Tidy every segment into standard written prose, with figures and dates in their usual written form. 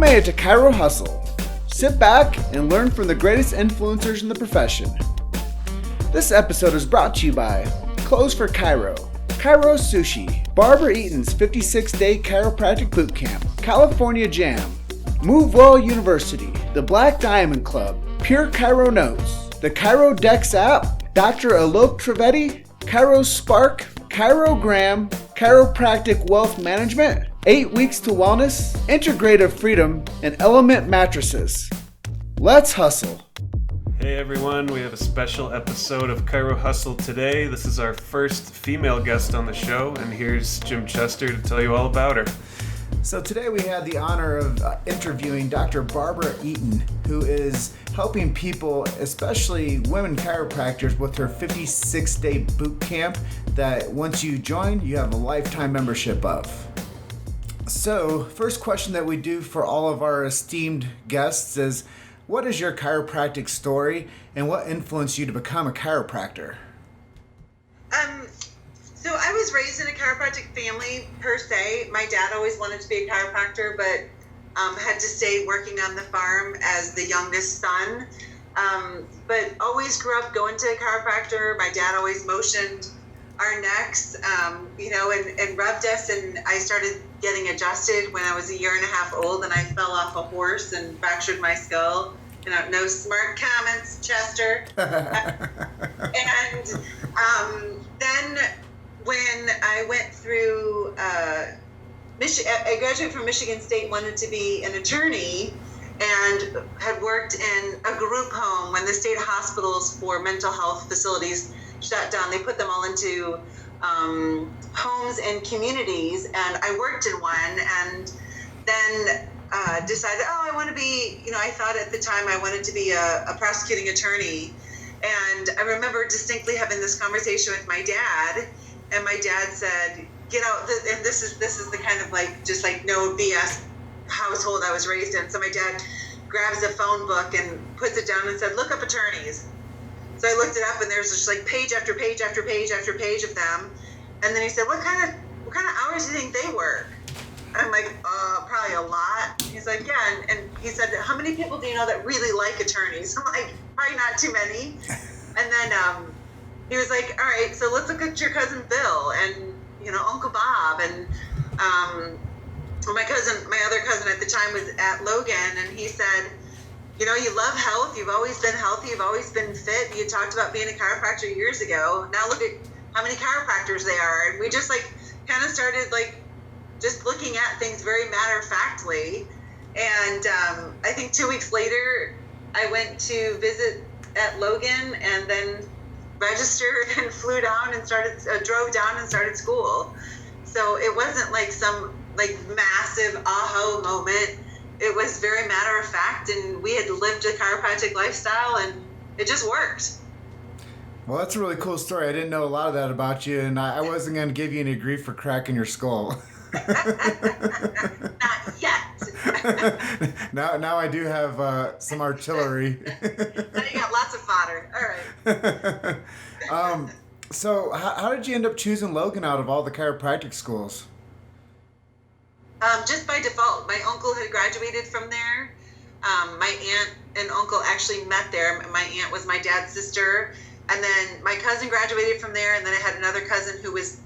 made it to Chiro Hustle. Sit back and learn from the greatest influencers in the profession. This episode is brought to you by Clothes for Chiro, Chiro Sushi, Barbara Eaton's 56-day chiropractic bootcamp, California Jam, Move Well University, the Black Diamond Club, Pure Chiro Notes, the Chiro Dex app, Dr. Alok Trivedi, Chiro Spark, Chirogram, Chiropractic Wealth Management, 8 Weeks to Wellness, Integrative Freedom, and Element Mattresses. Let's hustle. Hey everyone, we have a special episode of Chiro Hustle today. This is our first female guest on the show, and here's Jim Chester to tell you all about her. So today we had the honor of interviewing Dr. Barbara Eaton, who is helping people, especially women chiropractors, with her 56-day boot camp that once you join, you have a lifetime membership of. So, first question that we do for all of our esteemed guests is, what is your chiropractic story and what influenced you to become a chiropractor? So I was raised in a chiropractic family per se. My dad always wanted to be a chiropractor, but had to stay working on the farm as the youngest son. But always grew up going to a chiropractor. My dad always motioned our necks, and rubbed us. And I started getting adjusted when I was a year and a half old, and I fell off a horse and fractured my skull. No smart comments, Chester. And then when I went through I graduated from Michigan State, wanted to be an attorney, and had worked in a group home when the state hospitals for mental health facilities shut down. They put them all into homes and communities, and I worked in one, and then decided, I want to be, I thought at the time I wanted to be a prosecuting attorney. And I remember distinctly having this conversation with my dad, and my dad said, get out, and this is the kind of no BS household I was raised in. So my dad grabs a phone book and puts it down and said, look up attorneys. So I looked it up, and there's just page after page after page after page of them. And then he said, what kind of hours do you think they work? And I'm like, probably a lot. He's like, yeah. And he said, how many people do you know that really like attorneys? I'm like, probably not too many. And then he was like, all right, so let's look at your cousin Bill and, Uncle Bob. And my other cousin at the time was at Logan, and he said, you love health. You've always been healthy. You've always been fit. You talked about being a chiropractor years ago. Now look at how many chiropractors there are. And we just kind of started just looking at things very matter-of-factly. And I think 2 weeks later, I went to visit at Logan, and then registered and flew down and drove down and started school. So it wasn't some massive aha moment. It was very matter-of-fact, and we had lived a chiropractic lifestyle, and it just worked. Well, that's a really cool story. I didn't know a lot of that about you, and I wasn't going to give you any grief for cracking your skull. Not yet. Now I do have some artillery. Now you got lots of fodder. All right. So how did you end up choosing Logan out of all the chiropractic schools? Just by default. My uncle had graduated from there. My aunt and uncle actually met there. My aunt was my dad's sister. And then my cousin graduated from there. And then I had another cousin who was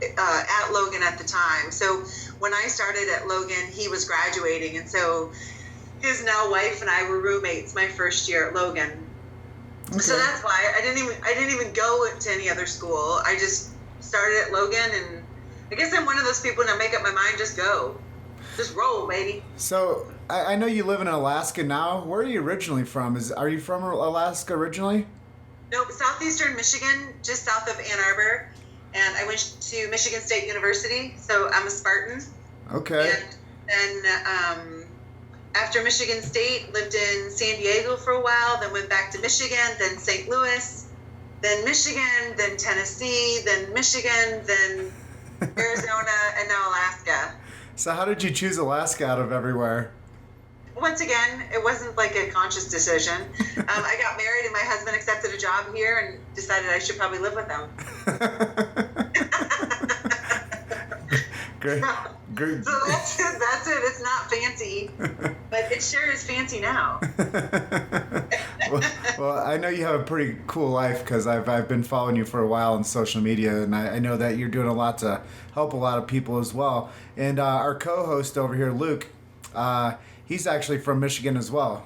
at Logan at the time. So when I started at Logan, he was graduating. And so his now wife and I were roommates my first year at Logan. Okay. So that's why I didn't even go to any other school. I just started at Logan, and I guess I'm one of those people, when I make up my mind, just go. Just roll, baby. So I know you live in Alaska now. Where are you originally from? Are you from Alaska originally? No, southeastern Michigan, just south of Ann Arbor. And I went to Michigan State University, so I'm a Spartan. Okay. And then after Michigan State, lived in San Diego for a while, then went back to Michigan, then St. Louis, then Michigan, then Tennessee, then Michigan, then Arizona, and now Alaska. So how did you choose Alaska out of everywhere? Once again, it wasn't a conscious decision. I got married, and my husband accepted a job here and decided I should probably live with him. Great. So that's it. That's it. It's not fancy, but it sure is fancy now. well, I know you have a pretty cool life because I've been following you for a while on social media, and I know that you're doing a lot to help a lot of people as well. And our co-host over here, Luke, he's actually from Michigan as well.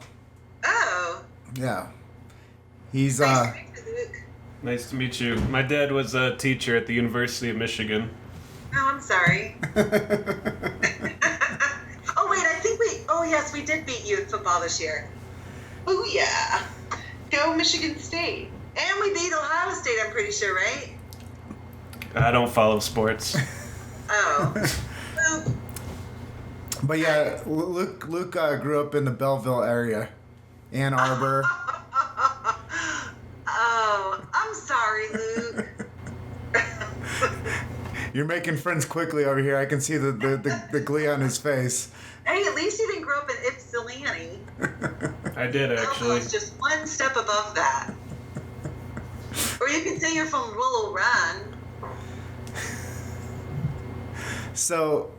Oh. Yeah. He's nice to meet you, Luke. Nice to meet you. My dad was a teacher at the University of Michigan. Oh, I'm sorry. Oh, wait, yes, we did beat you in football this year. Oh, yeah. Go Michigan State. And we beat Ohio State, I'm pretty sure, right? I don't follow sports. Oh. Well, But yeah, Luke grew up in the Belleville area, Ann Arbor. Oh, I'm sorry, Luke. You're making friends quickly over here. I can see the glee on his face. Hey, at least you didn't grow up in Ypsilanti. I did, actually. Belleville's just one step above that. Or you can say you're from Willow Run. So,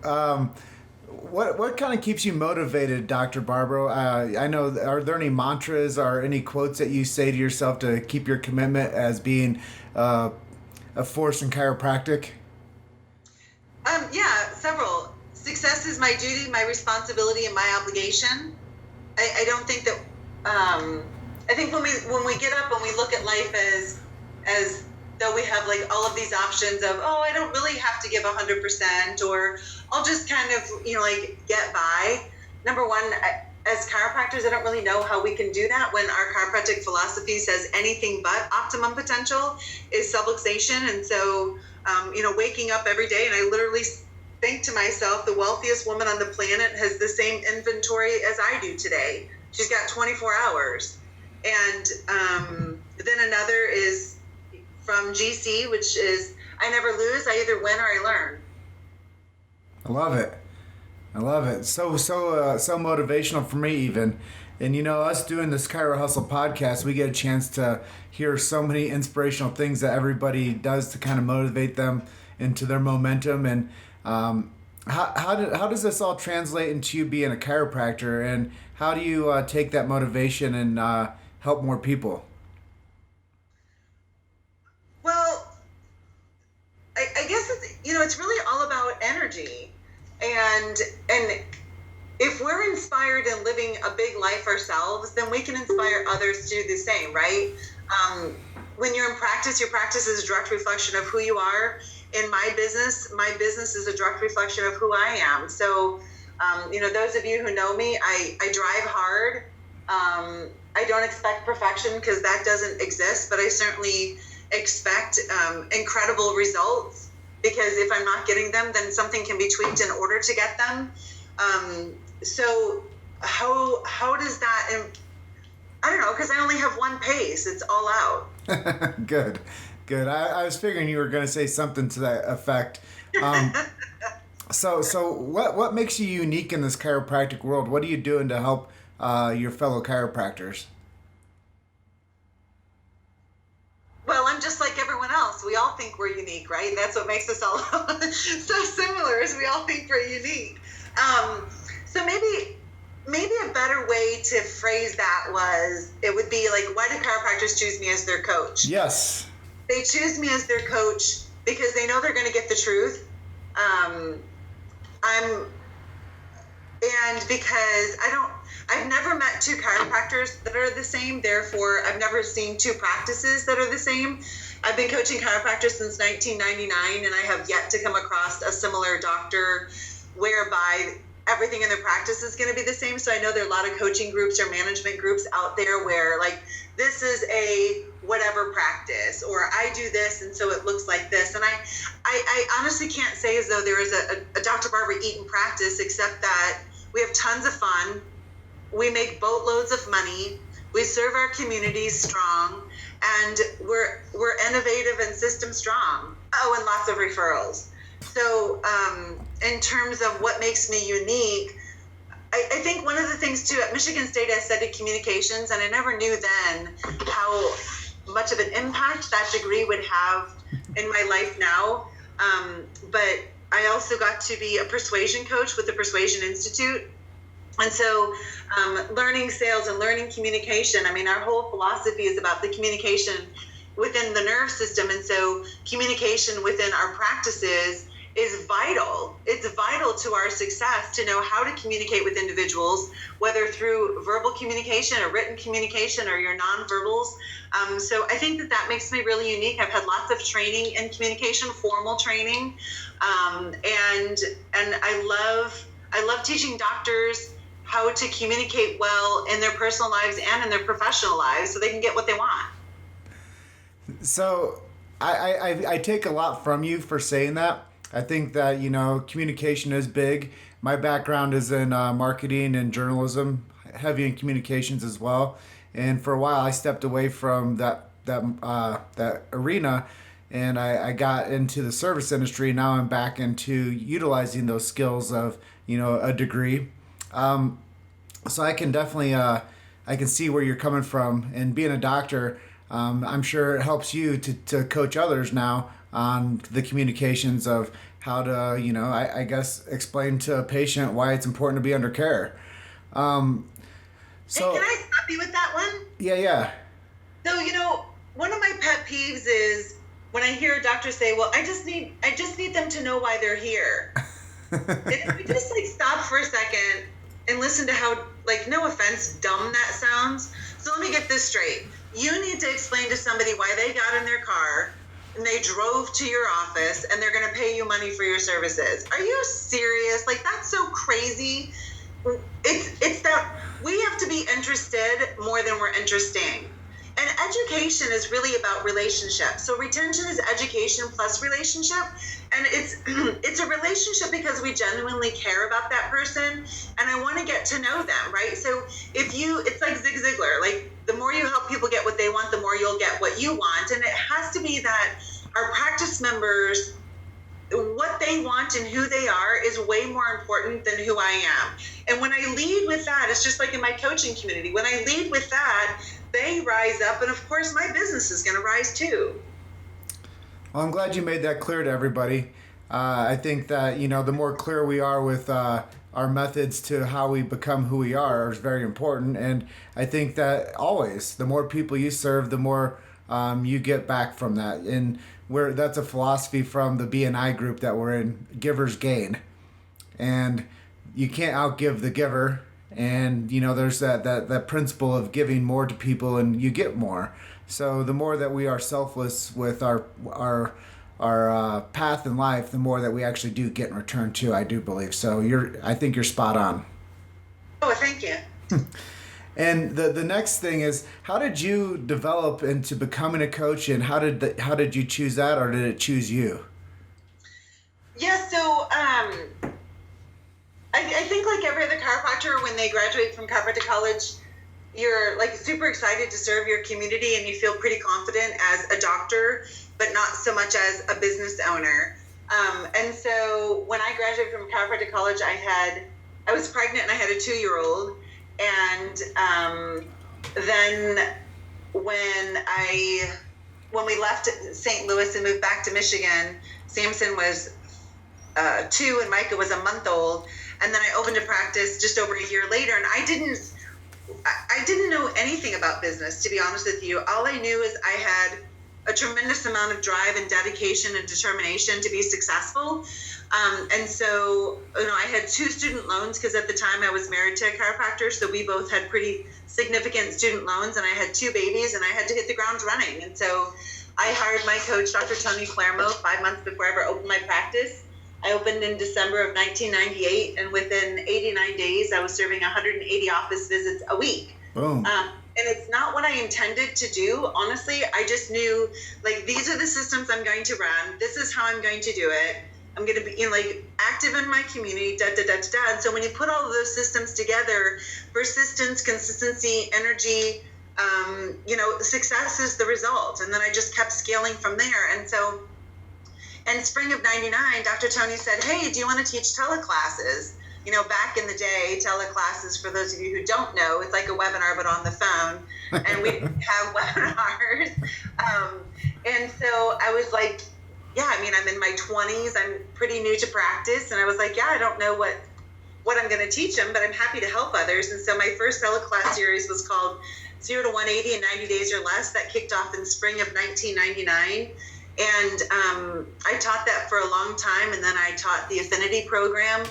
what kind of keeps you motivated, Dr. Barbaro? I know, are there any mantras or any quotes that you say to yourself to keep your commitment as being a force in chiropractic? Yeah, several. Success is my duty, my responsibility, and my obligation. I don't think that. I think when we get up and we look at life as though we have like all of these options of, oh, I don't really have to give 100%, or I'll just kind of like get by. Number one, as chiropractors, I don't really know how we can do that when our chiropractic philosophy says anything but optimum potential is subluxation. And so, waking up every day, and I literally think to myself, the wealthiest woman on the planet has the same inventory as I do today. She's got 24 hours. And then another is from GC, which is, I never lose, I either win or I learn. I love it. So motivational for me even. And us doing this Chiro Hustle podcast, we get a chance to hear so many inspirational things that everybody does to kind of motivate them into their momentum. And how does this all translate into you being a chiropractor, and how do you take that motivation and help more people? Well, I guess it's really all about energy, and if we're inspired and living a big life ourselves, then we can inspire others to do the same, right? When you're in practice, your practice is a direct reflection of who you are. In my business is a direct reflection of who I am. So, those of you who know me, I drive hard. I don't expect perfection because that doesn't exist, but I certainly expect incredible results, because if I'm not getting them, then something can be tweaked in order to get them. So how does that, I don't know, because I only have one pace. It's all out. Good. I was figuring you were going to say something to that effect. So what makes you unique in this chiropractic world? What are you doing to help your fellow chiropractors? Well, I'm just like everyone else. We all think we're unique, right? That's what makes us all so similar, is we all think we're unique. So maybe a better way to phrase that would be like, why do chiropractors choose me as their coach? Yes. They choose me as their coach because they know they're going to get the truth. And because I've never met two chiropractors that are the same. Therefore, I've never seen two practices that are the same. I've been coaching chiropractors since 1999, and I have yet to come across a similar doctor whereby everything in their practice is going to be the same. So I know there are a lot of coaching groups or management groups out there where, like, this is a whatever practice, or I do this and so it looks like this. And I honestly can't say as though there is a Dr. Barbara Eaton practice, except that we have tons of fun. We make boatloads of money. We serve our communities strong, and we're innovative and system strong. Oh, and lots of referrals. So in terms of what makes me unique, I think one of the things too, at Michigan State, I studied communications, and I never knew then how much of an impact that degree would have in my life now. But I also got to be a persuasion coach with the Persuasion Institute. And so learning sales and learning communication, I mean, our whole philosophy is about the communication within the nerve system. And so communication within our practices is vital. It's vital to our success to know how to communicate with individuals, whether through verbal communication or written communication or your nonverbals. So I think that makes me really unique. I've had lots of training in communication, formal training, and I love teaching doctors how to communicate well in their personal lives and in their professional lives so they can get what they want. So I take a lot from you for saying that. I think that, communication is big. My background is in marketing and journalism, heavy in communications as well. And for a while, I stepped away from that arena, and I got into the service industry. Now I'm back into utilizing those skills of, a degree. So I can definitely, I can see where you're coming from. And being a doctor, I'm sure it helps you to coach others now on the communications of how to, I guess, explain to a patient why it's important to be under care. So, hey, can I stop you with that one? Yeah. So, one of my pet peeves is when I hear a doctor say, well, I just need them to know why they're here. And if we just stop for a second and listen to how, no offense, dumb that sounds. So let me get this straight. You need to explain to somebody why they got in their car and they drove to your office and they're going to pay you money for your services. Are you serious? That's so crazy. It's that we have to be interested more than we're interesting. And education is really about relationship. So retention is education plus relationship. And it's a relationship because we genuinely care about that person and I want to get to know them, right? So it's like Zig Ziglar, the more you help people get what they want, the more you'll get what you want. And it has to be that our practice members, what they want and who they are is way more important than who I am. And when I lead with that, it's just like in my coaching community. When I lead with that, they rise up, and of course my business is going to rise too. Well, I'm glad you made that clear to everybody. I think that, the more clear we are with our methods to how we become who we are is very important. And I think that always, the more people you serve, the more you get back from that. And that's a philosophy from the BNI group that we're in, givers gain. And you can't outgive the giver. And, there's that principle of giving more to people and you get more. So the more that we are selfless with our path in life, the more that we actually do get in return too, I do believe. So I think you're spot on. Oh, thank you. And the next thing is, how did you develop into becoming a coach, and how did you choose that, or did it choose you? Yeah, so I think like every other chiropractor, when they graduate from chiropractic college, you're super excited to serve your community and you feel pretty confident as a doctor, but not so much as a business owner. And so when I graduated from chiropractic college, I was pregnant and I had a 2-year-old. And then when we left St. Louis and moved back to Michigan, Samson was 2 and Micah was a month old. And then I opened a practice just over a year later, and I didn't know anything about business, to be honest with you. All I knew is I had a tremendous amount of drive and dedication and determination to be successful. And so, I had 2 student loans because at the time I was married to a chiropractor. So we both had pretty significant student loans, and I had 2 babies and I had to hit the ground running. And so I hired my coach, Dr. Tony Palermo, 5 months before I ever opened my practice. I opened in December of 1998, and within 89 days, I was serving 180 office visits a week. Boom. And it's not what I intended to do. Honestly, I just knew, these are the systems I'm going to run. This is how I'm going to do it. I'm going to be active in my community, And so when you put all of those systems together, persistence, consistency, energy, success is the result. And then I just kept scaling from there. And so in spring of 99, Dr. Tony said, hey, do you want to teach teleclasses? Back in the day, teleclasses, for those of you who don't know, it's like a webinar, but on the phone. And we have webinars. And so I was like, I mean, I'm in my 20s. I'm pretty new to practice. And I was like, I don't know what I'm going to teach them, but I'm happy to help others. And so my first teleclass series was called 0 to 180 in 90 Days or Less. That kicked off in spring of 1999. And I taught that for a long time. And then I taught the Affinity program,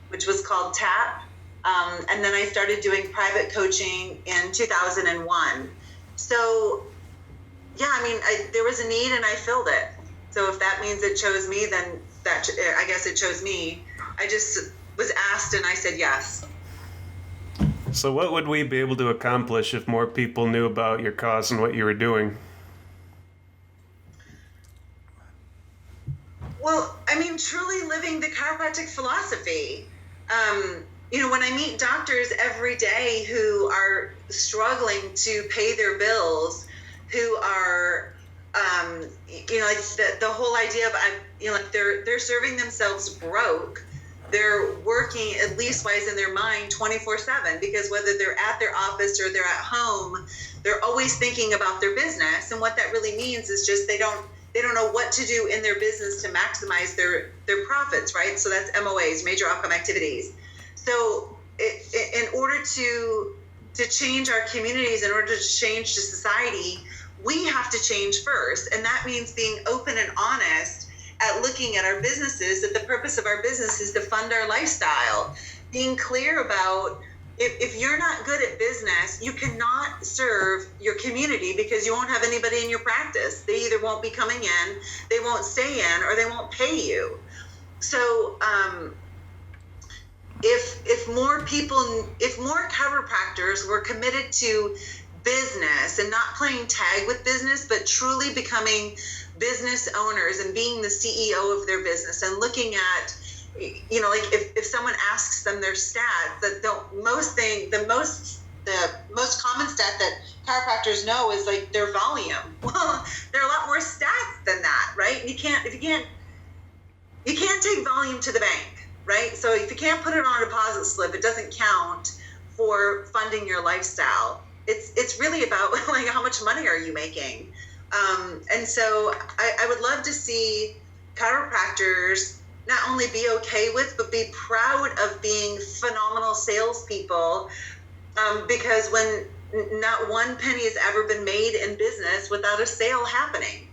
which was called TAP. And then I started doing private coaching in 2001. So, I mean, there was a need and I filled it. So if that means it chose me, then I guess it chose me. I just was asked and I said yes. So what would we be able to accomplish if more people knew about your cause and what you were doing? Well, I mean, truly living the chiropractic philosophy. When I meet doctors every day who are struggling to pay their bills, who are, like the whole idea of, they're serving themselves broke. They're working at least wise in their mind 24/7, because whether they're at their office or they're at home, they're always thinking about their business. And what that really means is just they don't know what to do in their business to maximize their profits, right? So that's MOAs, major outcome activities. So in order to change our communities, in order to change the society, we have to change first. And that means being open and honest at looking at our businesses, that the purpose of our business is to fund our lifestyle. Being clear about if you're not good at business, you cannot serve your community because you won't have anybody in your practice. They either won't be coming in, they won't stay in, or they won't pay you. So if more chiropractors were committed to business and not playing tag with business, but truly becoming business owners and being the CEO of their business and looking at, like if someone asks them their stats, that the most common stat that chiropractors know is like their volume. Well, there are a lot more stats than that, right? You can't take volume to the bank, right? So if you can't put it on a deposit slip, it doesn't count for funding your lifestyle. It's really about like how much money are you making? And so I would love to see chiropractors not only be okay with, but be proud of being phenomenal salespeople, because when not one penny has ever been made in business without a sale happening.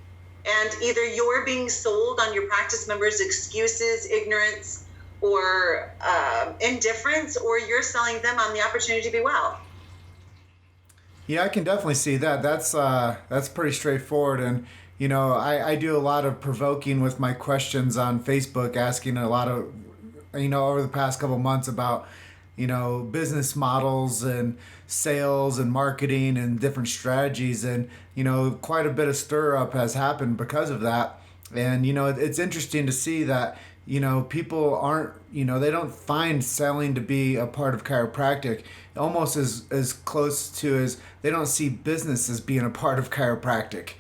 And either you're being sold on your practice members' excuses, ignorance, or indifference, or you're selling them on the opportunity to be well. Yeah, I can definitely see that. That's pretty straightforward. And, I do a lot of provoking with my questions on Facebook, asking a lot of, over the past couple months about, business models and sales and marketing and different strategies. And, quite a bit of stir up has happened because of that. And, it's interesting to see that, people aren't, they don't find selling to be a part of chiropractic, almost as close to as they don't see business as being a part of chiropractic.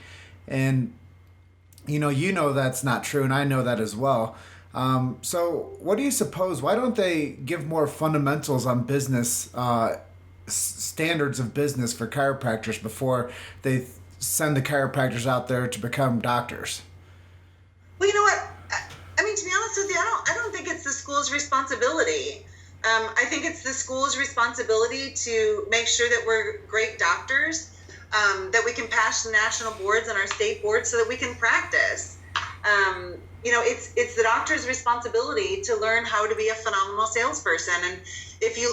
And, that's not true. And I know that as well. So what do you suppose? Why don't they give more fundamentals on business, standards of business for chiropractors before they send the chiropractors out there to become doctors? Well, you know what? I mean, to be honest with you, I don't think it's the school's responsibility. I think it's the school's responsibility to make sure that we're great doctors, that we can pass the national boards and our state boards so that we can practice. It's the doctor's responsibility to learn how to be a phenomenal salesperson. And if you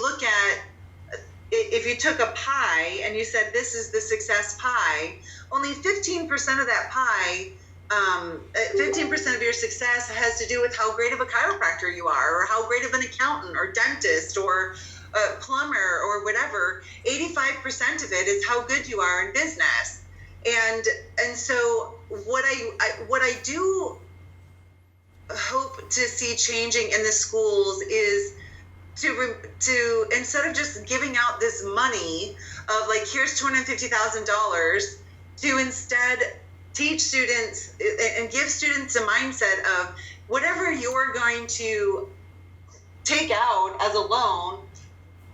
took a pie and you said, this is the success pie, only 15% of that pie, 15% of your success has to do with how great of a chiropractor you are, or how great of an accountant or dentist or a plumber or whatever. 85% of it is how good you are in business. And so what I do hope to see changing in the schools is to instead of just giving out this money of like, here's $250,000, to instead teach students and give students a mindset of whatever you're going to take out as a loan,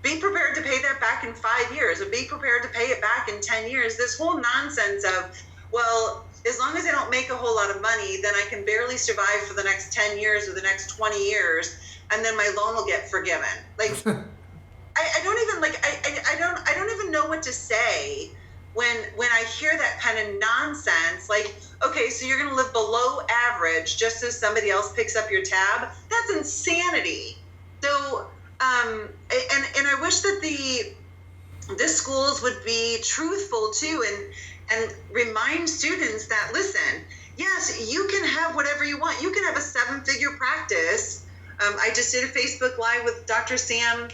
be prepared to pay that back in 5 years, or be prepared to pay it back in 10 years. This whole nonsense of, well, as long as I don't make a whole lot of money, then I can barely survive for the next 10 years or the next 20 years, and then my loan will get forgiven. Like, I don't even like I don't even know what to say when I hear that kind of nonsense. Like, okay, so you're going to live below average just so somebody else picks up your tab? That's insanity. So, and I wish that the schools would be truthful too, and remind students that, listen, yes, you can have whatever you want. You can have a 7-figure practice. I just did a Facebook Live with Dr. Sam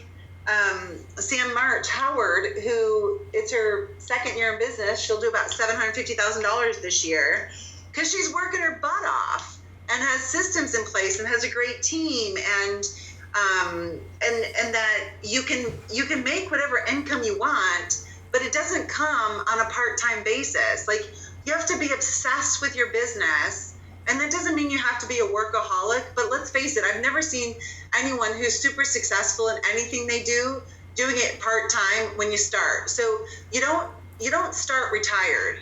March Howard, who it's her second year in business. She'll do about $750,000 this year because she's working her butt off and has systems in place and has a great team, and that you can make whatever income you want, but it doesn't come on a part-time basis. Like, you have to be obsessed with your business. And that doesn't mean you have to be a workaholic, but let's face it, I've never seen anyone who's super successful in anything they do doing it part-time when you start. So you don't start retired.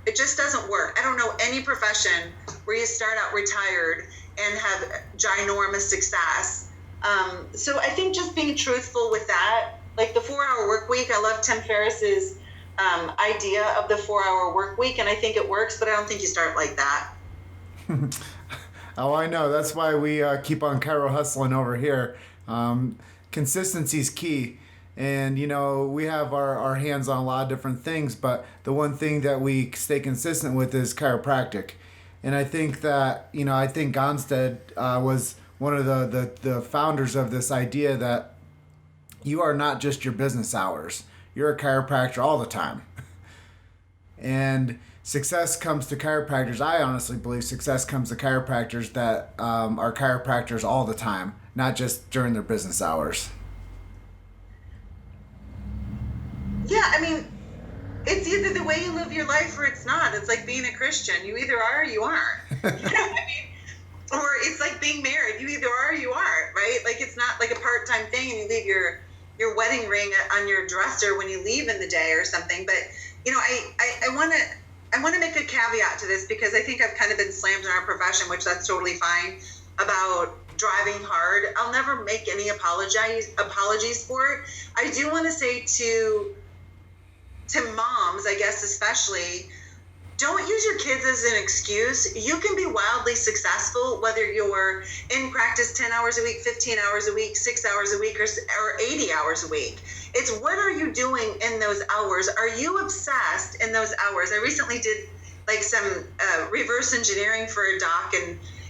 It just doesn't work. I don't know any profession where you start out retired and have ginormous success. So I think just being truthful with that, like the 4-hour work week, I love Tim Ferriss's idea of the 4-hour work week, and I think it works, but I don't think you start like that. Oh, I know. That's why we keep on Chiro hustling over here. Consistency is key. And, we have our hands on a lot of different things, but the one thing that we stay consistent with is chiropractic. And I think that, I think Gonstead was one of the founders of this idea that you are not just your business hours. You're a chiropractor all the time. And success comes to chiropractors. I honestly believe success comes to chiropractors that are chiropractors all the time, not just during their business hours. Yeah, I mean, it's either the way you live your life or it's not. It's like being a Christian. You either are or you aren't. I mean, or it's like being married. You either are or you aren't, right? Like, it's not like a part-time thing and you leave your wedding ring on your dresser when you leave in the day or something. But, I want to make a caveat to this, because I think I've kind of been slammed in our profession, which that's totally fine, about driving hard. I'll never make any apologies for it. I do want to say to moms, I guess especially, don't use your kids as an excuse. You can be wildly successful whether you're in practice 10 hours a week, 15 hours a week, 6 hours a week, or 80 hours a week. It's what are you doing in those hours? Are you obsessed in those hours? I recently did like some reverse engineering for a doc,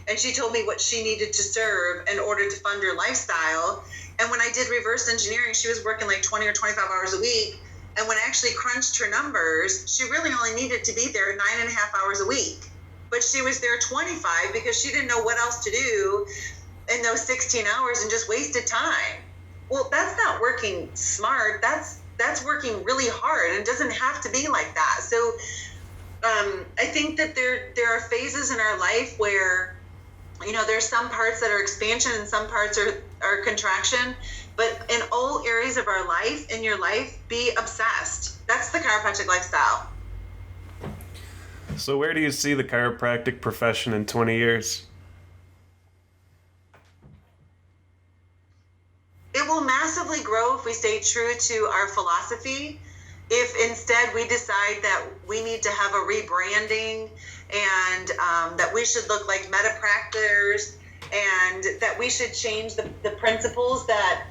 and she told me what she needed to serve in order to fund her lifestyle. And when I did reverse engineering, she was working like 20 or 25 hours a week. And when I actually crunched her numbers, she really only needed to be there 9.5 hours a week. But she was there 25 because she didn't know what else to do in those 16 hours and just wasted time. Well, that's not working smart. That's working really hard, and it doesn't have to be like that. So I think that there are phases in our life where, there's some parts that are expansion and some parts are contraction. But in all areas of our life, in your life, be obsessed. That's the chiropractic lifestyle. So where do you see the chiropractic profession in 20 years? It will massively grow if we stay true to our philosophy. If instead we decide that we need to have a rebranding, and that we should look like metapractors, and that we should change the principles that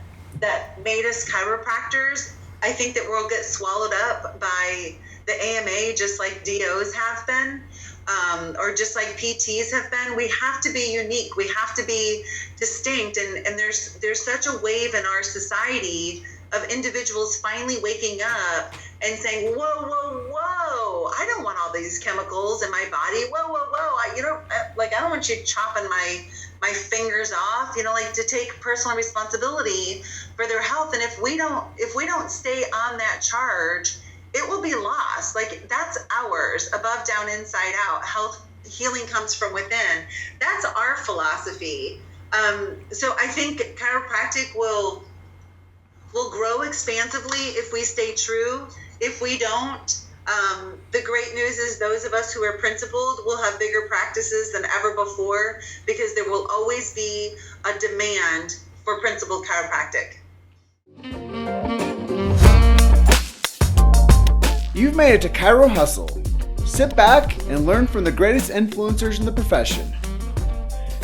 made us chiropractors, I think that we'll get swallowed up by the AMA, just like DOs have been, or just like PTs have been. We have to be unique. We have to be distinct. And there's such a wave in our society of individuals finally waking up and saying, whoa, I don't want all these chemicals in my body. Whoa. I don't want you chopping my fingers off, to take personal responsibility for their health. And if we don't stay on that charge, it will be lost. Like, that's ours, above, down, inside out. Healing comes from within. That's our philosophy. So I think chiropractic will grow expansively if we stay true. If we don't, The great news is those of us who are principled will have bigger practices than ever before because there will always be a demand for principled chiropractic. You've made it to Chiro Hustle. Sit back and learn from the greatest influencers in the profession.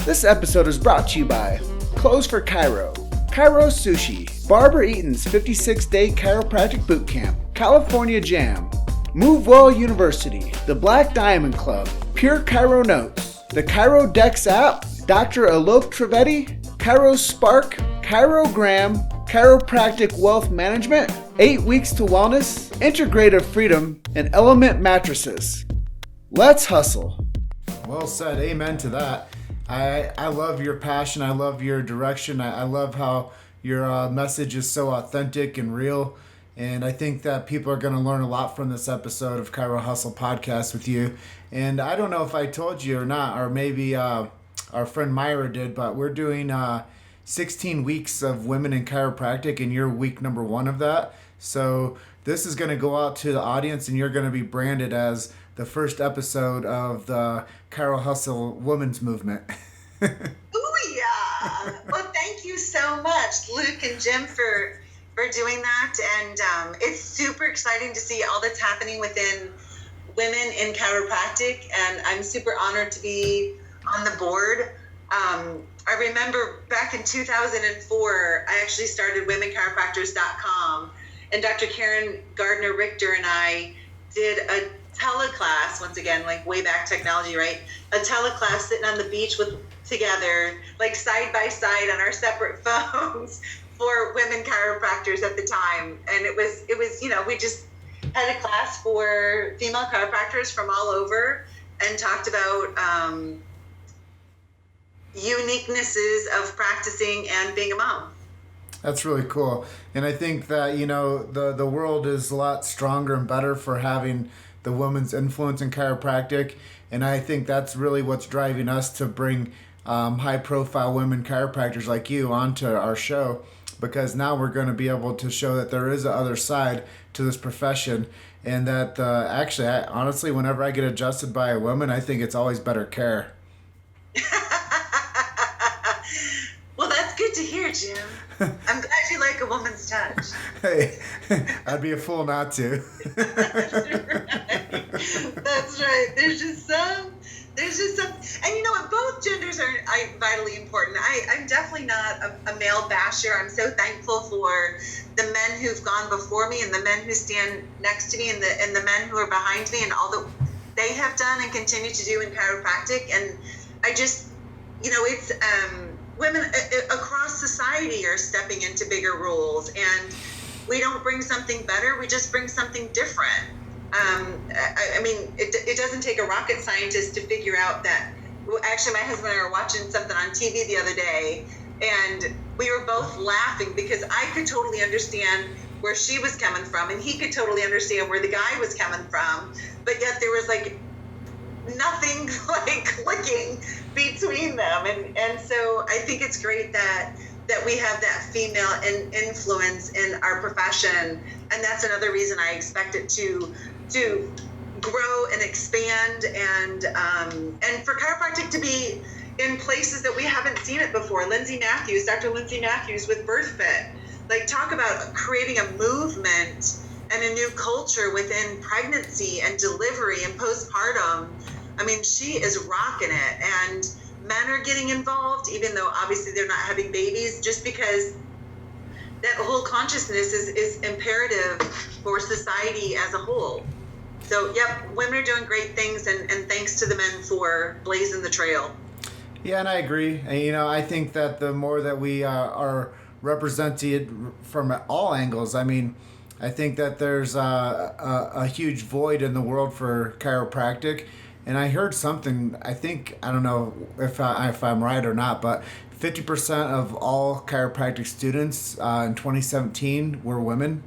This episode is brought to you by Clothes for Chiro, Chiro Sushi, Barbara Eaton's 56-day chiropractic bootcamp, California Jam, Move Well University, the Black Diamond Club, Pure Chiro Notes, the Chiro Dex app, Dr. Alok Trivedi, Chiro Spark, Chirogram, Chiropractic Wealth Management, 8 Weeks to Wellness, Integrative Freedom, and Element Mattresses. Let's hustle. Well said. Amen to that. I love your passion. I love your direction. I love how your message is so authentic and real. And I think that people are going to learn a lot from this episode of Chiro Hustle podcast with you. And I don't know if I told you or not, or maybe our friend Myra did, but we're doing 16 weeks of women in chiropractic, and you're week number 1 of that. So this is going to go out to the audience, and you're going to be branded as the first episode of the Chiro Hustle Women's Movement. Ooh, yeah. Well, thank you so much, Luke and Jim, for doing that. And it's super exciting to see all that's happening within women in chiropractic. And I'm super honored to be on the board. I remember back in 2004, I actually started womenchiropractors.com, and Dr. Karen Gardner Richter and I did a teleclass, once again, like way back technology, right? A teleclass sitting on the beach together, like side by side on our separate phones for women chiropractors at the time. And it was, we just had a class for female chiropractors from all over and talked about, uniquenesses of practicing and being a mom. That's really cool. And I think that, the world is a lot stronger and better for having the woman's influence in chiropractic. And I think that's really what's driving us to bring high-profile women chiropractors like you onto our show, because now we're going to be able to show that there is a other side to this profession, and that honestly, whenever I get adjusted by a woman, I think it's always better care. Well, that's good to hear, Jim. I'm glad you like a woman's touch. Hey, I'd be a fool not to. That's right. There's just some, and what, both genders are vitally important. I'm definitely not a male basher. I'm so thankful for the men who've gone before me and the men who stand next to me and the men who are behind me and all that they have done and continue to do in chiropractic. And I just, it's, women across society are stepping into bigger roles, and we don't bring something better, we just bring something different. It doesn't take a rocket scientist to figure out that. Actually, my husband and I were watching something on TV the other day, and we were both laughing because I could totally understand where she was coming from, and he could totally understand where the guy was coming from, but yet there was like nothing like clicking between them, and so I think it's great that we have that female influence in our profession, and that's another reason I expect it to grow and expand, and for chiropractic to be in places that we haven't seen it before. Dr. Lindsay Matthews with BirthFit, like, talk about creating a movement and a new culture within pregnancy and delivery and postpartum. I mean, she is rocking it, and men are getting involved, even though obviously they're not having babies, just because that whole consciousness is imperative for society as a whole. So, yep, women are doing great things, and thanks to the men for blazing the trail. Yeah, and I agree. And, I think that the more that we are represented from all angles, I mean, I think that there's a huge void in the world for chiropractic. And I heard something, I don't know if I'm right or not, but 50% of all chiropractic students in 2017 were women.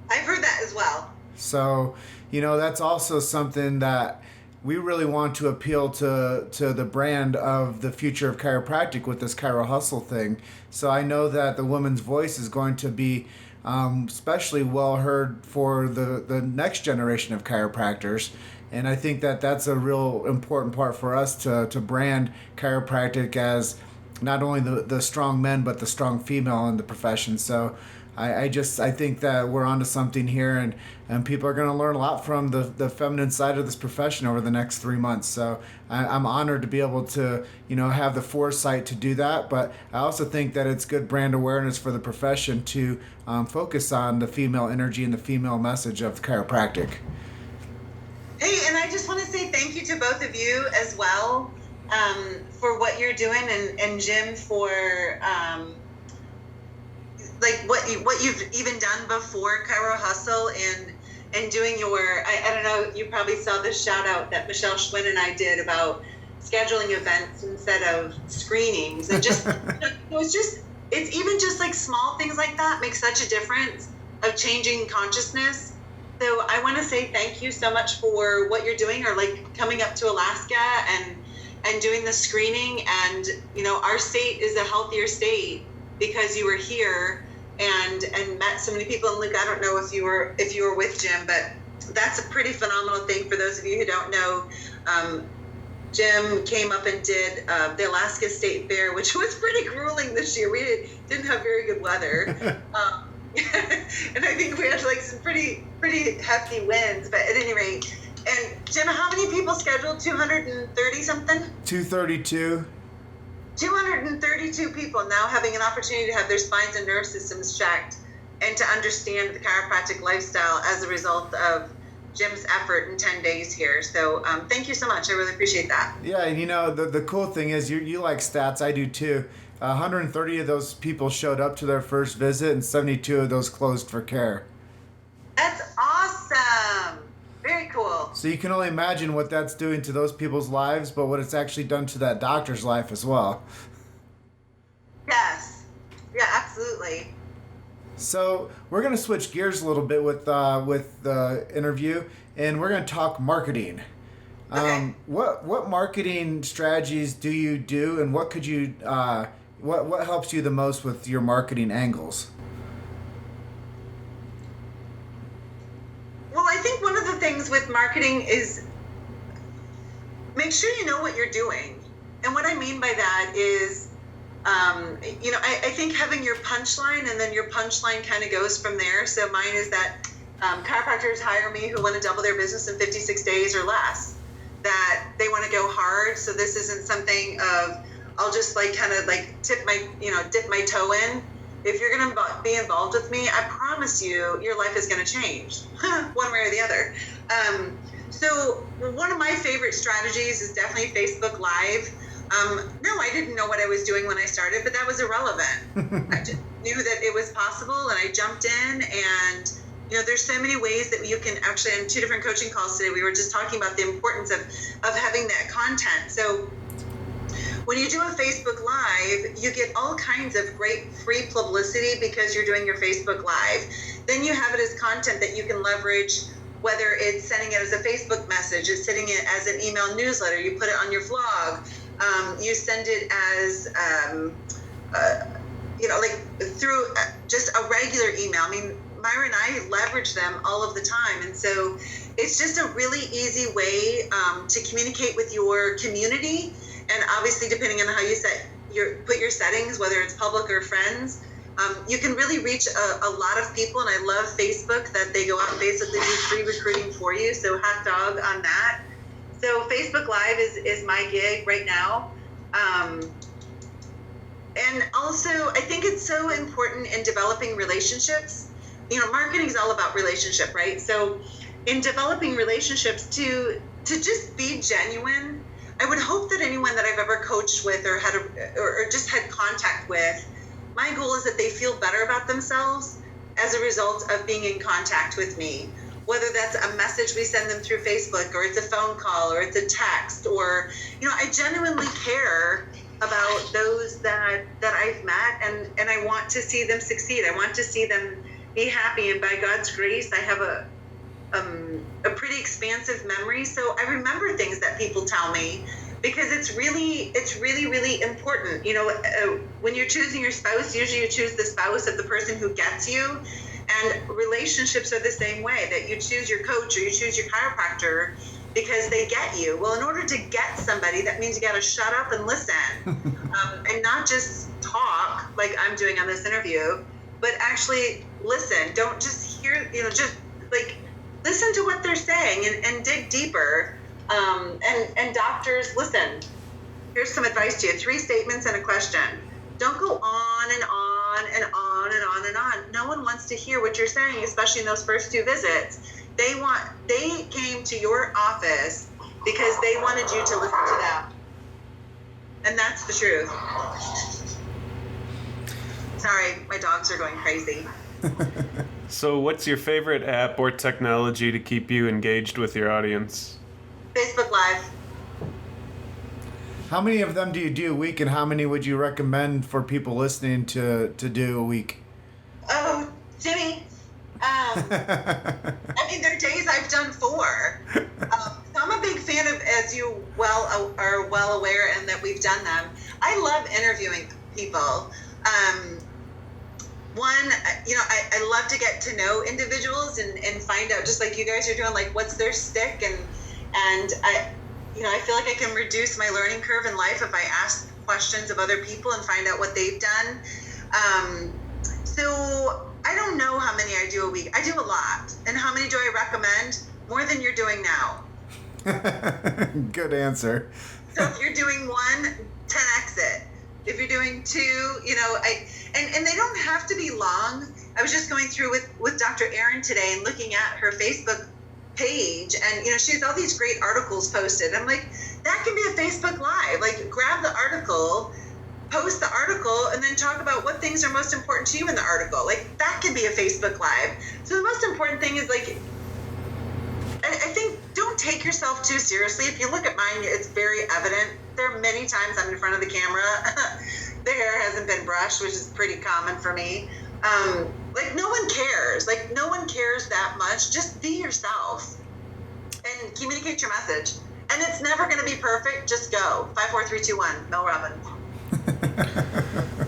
I've heard that as well. So, that's also something that we really want to appeal to the brand of the Future of Chiropractic with this Chiro Hustle thing. So I know that the woman's voice is going to be especially well heard for the next generation of chiropractors. And I think that that's a real important part for us to brand chiropractic as not only the strong men, but the strong female in the profession. So I think that we're onto something here, and people are going to learn a lot from the feminine side of this profession over the next 3 months. So I'm honored to be able to, have the foresight to do that. But I also think that it's good brand awareness for the profession to focus on the female energy and the female message of chiropractic. Hey, and I just want to say thank you to both of you as well for what you're doing, and Jim for what you've even done before Chiro Hustle and doing your, I don't know, you probably saw the shout out that Michelle Schwinn and I did about scheduling events instead of screenings, and just it's even just like small things like that make such a difference of changing consciousness. So I want to say thank you so much for what you're doing, or like coming up to Alaska and doing the screening. And our state is a healthier state because you were here and met so many people. And Luke, I don't know if you were with Jim, but that's a pretty phenomenal thing. For those of you who don't know, Jim came up and did the Alaska State Fair, which was pretty grueling this year. We didn't have very good weather. And I think we had like some pretty hefty winds, but at any rate. And Jim, how many people scheduled? 230 something? 232. 232 people now having an opportunity to have their spines and nerve systems checked and to understand the chiropractic lifestyle as a result of Jim's effort in 10 days here. So thank you so much. I really appreciate that. Yeah, and the cool thing is you like stats. I do too. 130 of those people showed up to their first visit, and 72 of those closed for care. That's awesome. Very cool. So you can only imagine what that's doing to those people's lives, but what it's actually done to that doctor's life as well. Yes. Yeah, absolutely. So we're going to switch gears a little bit with the interview, and we're going to talk marketing. Okay. What marketing strategies do you do, and what could you what helps you the most with your marketing angles? Well, I think one of the things with marketing is make sure you know what you're doing. And what I mean by that is, I think having your punchline, and then your punchline kind of goes from there. So mine is that chiropractors hire me who want to double their business in 56 days or less, that they want to go hard. So this isn't something of, I'll just dip my toe in. If you're going to be involved with me, I promise you, your life is going to change one way or the other. So one of my favorite strategies is definitely Facebook Live. No, I didn't know what I was doing when I started, but that was irrelevant. I just knew that it was possible, and I jumped in. And there's so many ways that you can actually, on 2 different coaching calls today, we were just talking about the importance of having that content. So when you do a Facebook Live, you get all kinds of great free publicity because you're doing your Facebook Live. Then you have it as content that you can leverage, whether it's sending it as a Facebook message, it's sending it as an email newsletter, you put it on your vlog, you send it as, through just a regular email. I mean, Myra and I leverage them all of the time. And so it's just a really easy way to communicate with your community. And obviously, depending on how you put your settings, whether it's public or friends, you can really reach a lot of people. And I love Facebook that they go out and basically do free recruiting for you. So hot dog on that. So Facebook Live is my gig right now. And also, I think it's so important in developing relationships. Marketing is all about relationship, right? So in developing relationships, to just be genuine, I would hope that anyone that I've ever coached with or had or just had contact with, my goal is that they feel better about themselves as a result of being in contact with me. Whether that's a message we send them through Facebook, or it's a phone call, or it's a text, or I genuinely care about those that I've met, and I want to see them succeed. I want to see them be happy, and by God's grace, I have a pretty expansive memory, so I remember things that people tell me, because it's really important. You know, when you're choosing your spouse, usually you choose the spouse of the person who gets you, and relationships are the same way, that you choose your coach or you choose your chiropractor because they get you. Well, in order to get somebody, that means you got to shut up and listen, and not just talk like I'm doing on this interview, but actually listen. Don't just hear, you know, just like listen to what they're saying and dig deeper. And doctors, listen, here's some advice to you. 3 statements and a question. Don't go on and on and on and on and on. No one wants to hear what you're saying, especially in those first 2 visits. They came to your office because they wanted you to listen to them. And that's the truth. Sorry, my dogs are going crazy. So what's your favorite app or technology to keep you engaged with your audience? Facebook Live. How many of them do you do a week, and how many would you recommend for people listening to do a week? Oh, Jimmy. I mean, there are days I've done 4. So I'm a big fan of, as you are well aware, and that we've done them. I love interviewing people. One, you know, I love to get to know individuals and find out, just like you guys are doing, like what's their stick, and I feel like I can reduce my learning curve in life if I ask questions of other people and find out what they've done. So I don't know how many I do a week. I do a lot. And how many do I recommend? More than you're doing now. Good answer. So if you're doing 1, 10x it. If you're doing 2, you know, and they don't have to be long. I was just going through with Dr. Erin today and looking at her Facebook page, and you know, she has all these great articles posted. I'm like, that can be a Facebook Live. Like, grab the article, post the article, and then talk about what things are most important to you in the article. Like, that can be a Facebook Live. So the most important thing is, like, I think, don't take yourself too seriously. If you look at mine, it's very evident. There are many times I'm in front of the camera. The hair hasn't been brushed, which is pretty common for me. Like, no one cares. Like, no one cares that much. Just be yourself and communicate your message. And it's never going to be perfect. Just go. 5, 4, 3, 2, 1. Mel Robbins.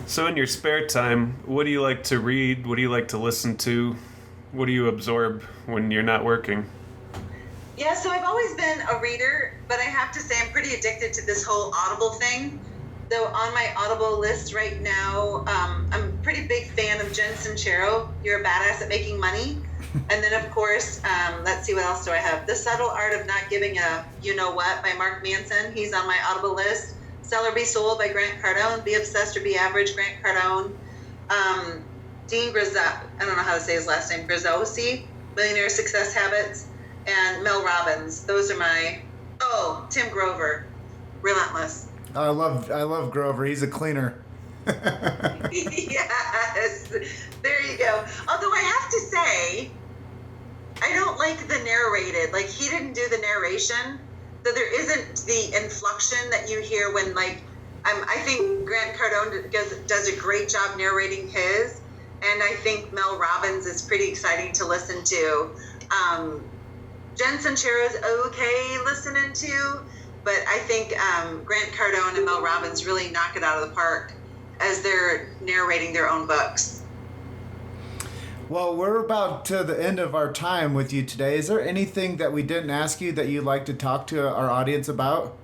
So in your spare time, what do you like to read? What do you like to listen to? What do you absorb when you're not working? Yeah, so I've always been a reader, but I have to say I'm pretty addicted to this whole Audible thing. So on my Audible list right now, I'm a pretty big fan of Chiro. You're a badass at making money. And then, of course, let's see, what else do I have? The Subtle Art of Not Giving a You-Know-What by Mark Manson. He's on my Audible list. Sell or Be Sold by Grant Cardone. Be Obsessed or Be Average, Grant Cardone. Dean Graziosi, I don't know how to say his last name, Graziosi, Millionaire Success Habits, and Mel Robbins. Those are my, Tim Grover, Relentless. I love Grover. He's a cleaner. Yes, there you go. Although I have to say, I don't like the narrated. Like, he didn't do the narration, so there isn't the inflection that you hear when, like, I think Grant Cardone does a great job narrating his, and I think Mel Robbins is pretty exciting to listen to. Chiro is okay listening to, but I think Grant Cardone and Mel Robbins really knock it out of the park as they're narrating their own books. Well, we're about to the end of our time with you today. Is there anything that we didn't ask you that you'd like to talk to our audience about?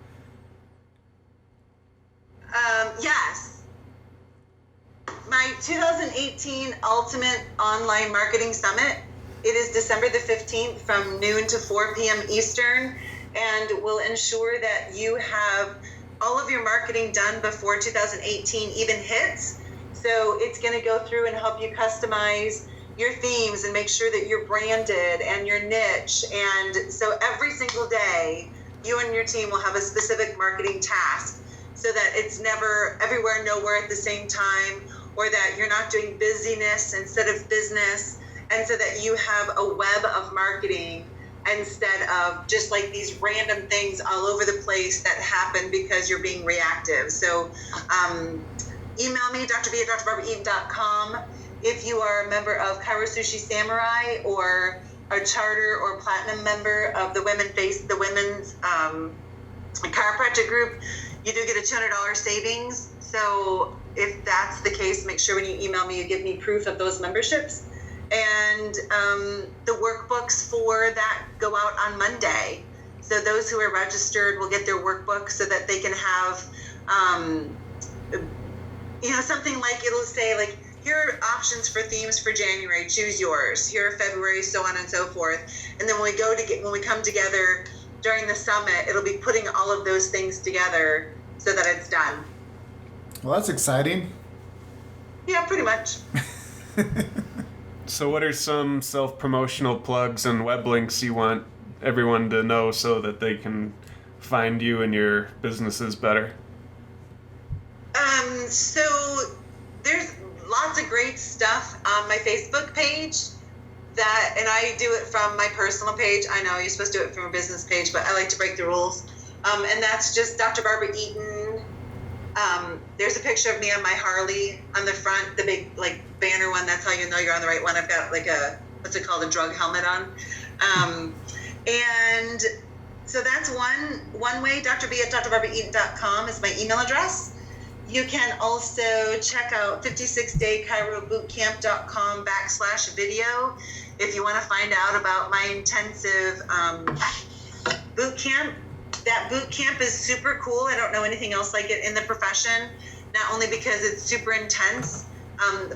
Yes. My 2018 Ultimate Online Marketing Summit. It is December the 15th from noon to 4 p.m. Eastern, and will ensure that you have all of your marketing done before 2018 even hits. So it's going to go through and help you customize your themes and make sure that you're branded and your niche. And so every single day, you and your team will have a specific marketing task, so that it's never everywhere, nowhere at the same time, or that you're not doing busyness instead of business. And so that you have a web of marketing instead of just like these random things all over the place that happen because you're being reactive. So email me, drb@drbarbaraeaton.com. If you are a member of Chiro Sushi Samurai or a charter or platinum member of the women's chiropractic group, you do get a $200 savings. So if that's the case, make sure when you email me, you give me proof of those memberships. And the workbooks for that go out on Monday. So those who are registered will get their workbook so that they can have, something like, it'll say like, here are options for themes for January, choose yours. Here are February, so on and so forth. And then when we come together during the summit, it'll be putting all of those things together so that it's done. Well, that's exciting. Yeah, pretty much. So what are some self-promotional plugs and web links you want everyone to know so that they can find you and your businesses better? So there's lots of great stuff on my Facebook page and I do it from my personal page. I know you're supposed to do it from a business page, but I like to break the rules. And that's just Dr. Barbara Eaton. There's a picture of me on my Harley on the front, the big banner one. That's how you know you're on the right one. I've got a drug helmet on. And so that's one way. Dr. B at drbarbaeaton.com is my email address. You can also check out 56daychirobootcamp.com/video if you want to find out about my intensive boot camp. That boot camp is super cool. I don't know anything else like it in the profession, not only because it's super intense,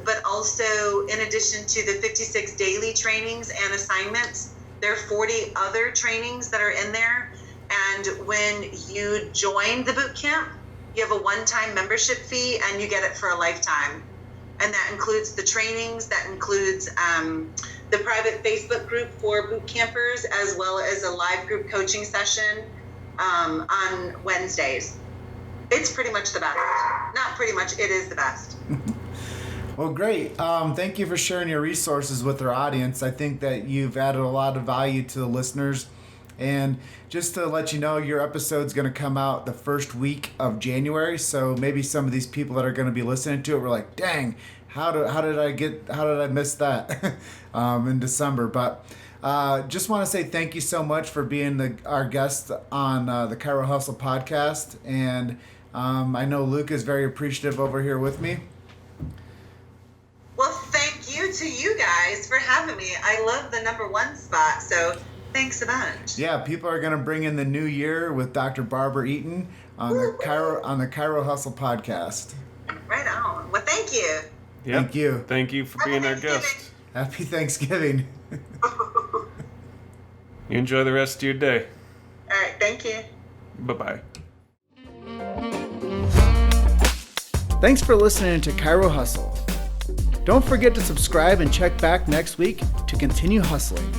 but also in addition to the 56 daily trainings and assignments, there are 40 other trainings that are in there. And when you join the boot camp, you have a one-time membership fee and you get it for a lifetime. And that includes the trainings, that includes the private Facebook group for boot campers, as well as a live group coaching session on Wednesdays. It's pretty much the best. Not pretty much, it is the best. Well, great. Thank you for sharing your resources with our audience. I think that you've added a lot of value to the listeners. And just to let you know, your episode's going to come out the first week of January. So maybe some of these people that are going to be listening to it were like, dang, how did I miss that in December? But just want to say thank you so much for being our guest on the Chiro Hustle podcast. And I know Luke is very appreciative over here with me. Well, thank you to you guys for having me. I love the #1 spot, so thanks a bunch. Yeah, people are going to bring in the new year with Dr. Barbara Eaton on the Chiro Hustle podcast. Right on. Well, thank you. Yep. Thank you. Thank you for being our guest. Happy Thanksgiving. You enjoy the rest of your day. All right, thank you. Bye-bye. Thanks for listening to Chiro Hustle. Don't forget to subscribe and check back next week to continue hustling.